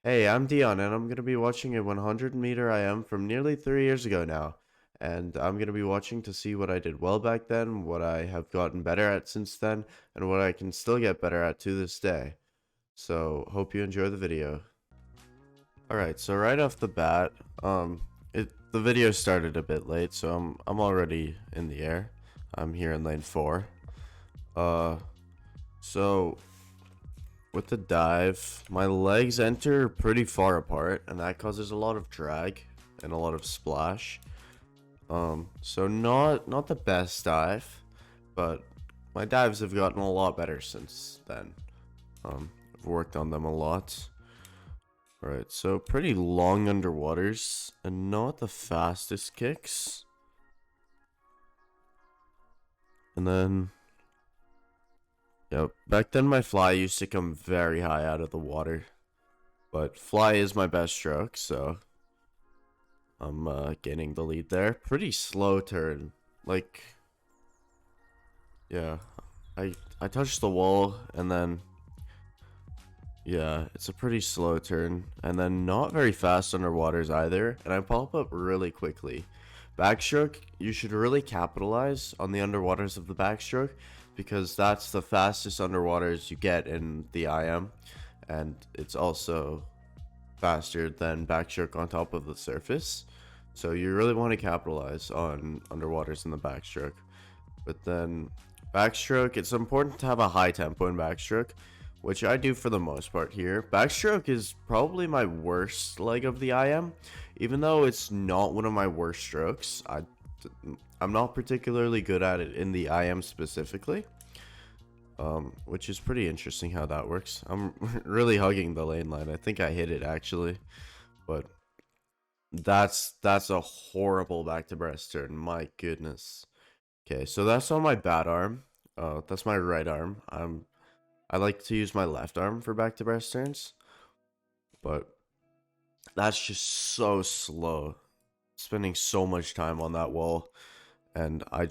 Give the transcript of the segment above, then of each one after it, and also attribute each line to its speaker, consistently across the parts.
Speaker 1: Hey, I'm Dion, and I'm going to be watching a 100-meter IM from nearly 3 years ago now. And I'm going to be watching to see what I did well back then, what I have gotten better at since then, and what I can still get better at to this day. So, hope you enjoy the video. Alright, so right off the bat, the video started a bit late, so I'm already in the air. I'm here in lane 4. Uh, so with the dive, my legs enter pretty far apart, and that causes a lot of drag and a lot of splash. So not the best dive, but my dives have gotten a lot better since then. I've worked on them a lot. Alright, so pretty long underwaters and not the fastest kicks. And then, yeah, back then my fly used to come very high out of the water. But fly is my best stroke, so I'm gaining the lead there. Pretty slow turn. Like, yeah, I touched the wall and then, yeah, it's a pretty slow turn. And then not very fast underwaters either. And I pop up really quickly. Backstroke, you should really capitalize on the underwaters of the backstroke because that's the fastest underwaters you get in the IM. And it's also faster than backstroke on top of the surface. So you really want to capitalize on underwaters in the backstroke. But then backstroke, it's important to have a high tempo in backstroke, which I do for the most part here. Backstroke is probably my worst leg of the IM, even though it's not one of my worst strokes. I'm not particularly good at it in the IM specifically. Which is pretty interesting how that works. I'm really hugging the lane line. I think I hit it actually, but that's a horrible back to breast turn. My goodness. Okay, so that's on my bad arm. That's my right arm. I like to use my left arm for back to breast turns, but that's just so slow. Spending so much time on that wall, and I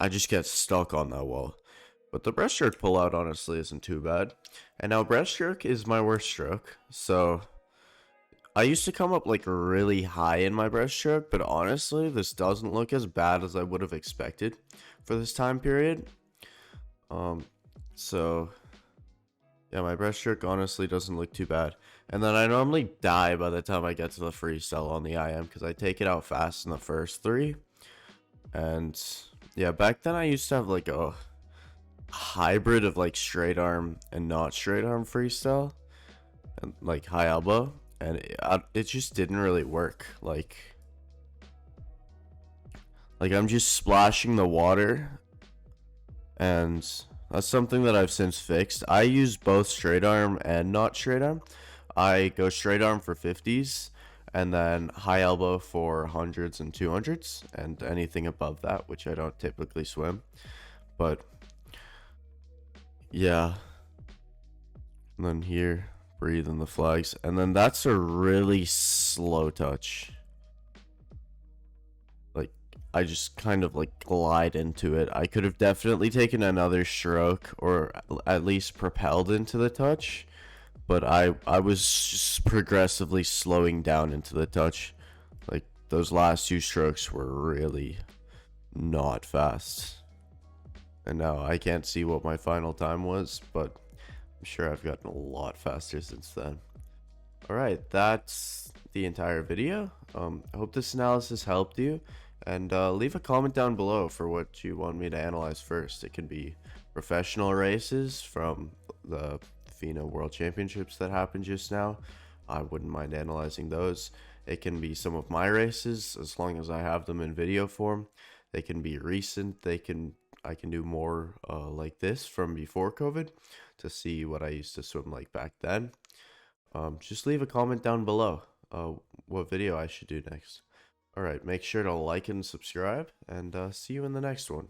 Speaker 1: just get stuck on that wall. But the breaststroke pullout honestly isn't too bad. And now breaststroke is my worst stroke. So I used to come up like really high in my breaststroke, but honestly, this doesn't look as bad as I would have expected for this time period. So yeah, my breaststroke honestly doesn't look too bad. And then I normally die by the time I get to the freestyle on the IM because I take it out fast in the first three. And yeah, back then I used to have like a hybrid of like straight arm and not straight arm freestyle and like high elbow, and it just didn't really work. Like I'm just splashing the water, and that's something that I've since fixed. I use both straight arm and not straight arm. I go straight arm for 50s and then high elbow for hundreds and 200s and anything above that, which I don't typically swim. But yeah, and then here, breathe in the flags. And then that's a really slow touch. Like, I just kind of like glide into it. I could have definitely taken another stroke or at least propelled into the touch. But I was just progressively slowing down into the touch. Like, those last two strokes were really not fast. And now I can't see what my final time was, but I'm sure I've gotten a lot faster since then. Alright, that's the entire video. I hope this analysis helped you, and leave a comment down below for what you want me to analyze first. It can be professional races from the FINA World Championships that happened just now. I wouldn't mind analyzing those. It can be some of my races, as long as I have them in video form. They can be recent. I can do more like this from before COVID to see what I used to swim like back then. Just leave a comment down below what video I should do next. Alright, make sure to like and subscribe, and see you in the next one.